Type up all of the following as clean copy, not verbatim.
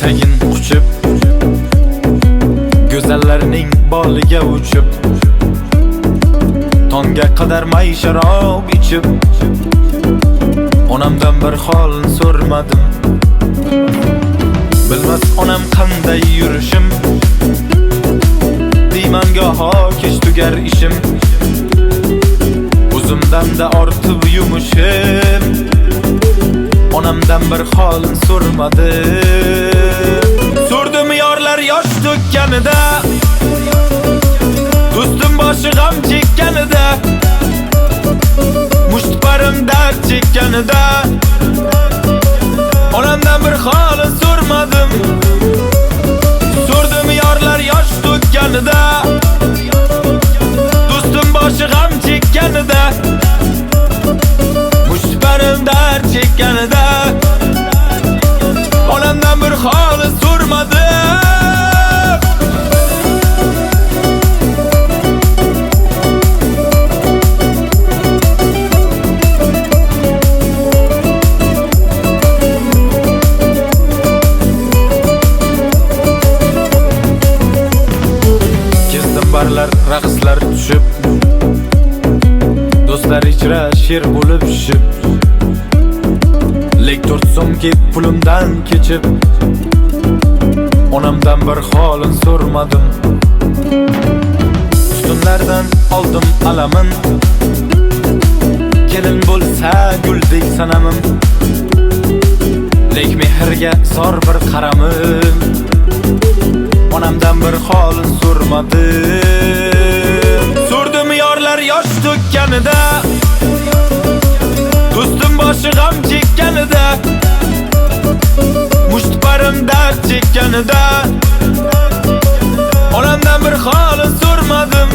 tayin quchib, go'zallarning boliga uchib, tongga qadar may sharob ichib, onamdan bir hol so'rmadim. Bilmas onam qanday yurishim, deyman goho kech tugar ishim, o'zimdan-da ortib yumushim, onamdan bir hol so'rmadim. So'rdim yorlar yosh to'kkanida, do'stim boshi g'am chekkanida, mushtparim dard chekkanida, onamdan bir hol so'rmadim. So'rdim yorlar yosh to'kkanida, do'stim boshi g'am chekkanida, mushtparim dard chekkanida, onamdan bir hol so'rmadim. Barlar, raqslar tushib, do'stlar ichra sher bo'lib tushib, lek 4 so'mga pulimdan kechib, onamdan bir holin so'rmadim. Tutunlardan oldim alamin, kelin bo'lsa guldek sanamim, lek mehrga zor bir qaramim, onamdan bir holin so'rmadim. So'rdim yorlar yosh to'kkanida, do'stim boshi g'am chekkanida, mushtparim dard chekkanida, onamdan bir holin so'rmadim.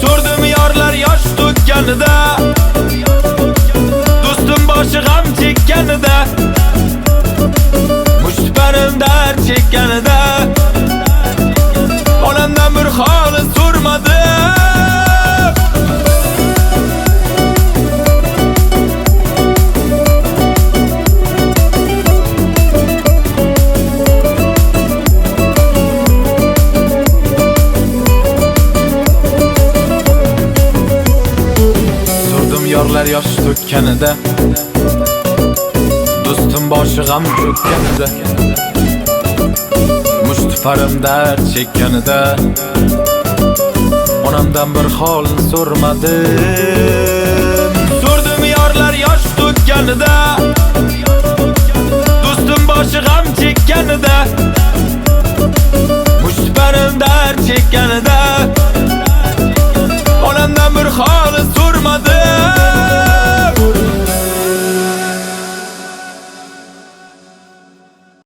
So'rdim yorlar yosh to'kkanida, do'stim boshi g'am chekkanida, mushtparim dard chekkanida, onamdan bir hol so'rmadim. So'rdim yorlar yosh to'kkanida, do'stim boshi g'am cho'kkanida, mushtparim dard chekkanida, onamdan bir hol so'rmadim. So'rdim yorlar yosh to'kkanida,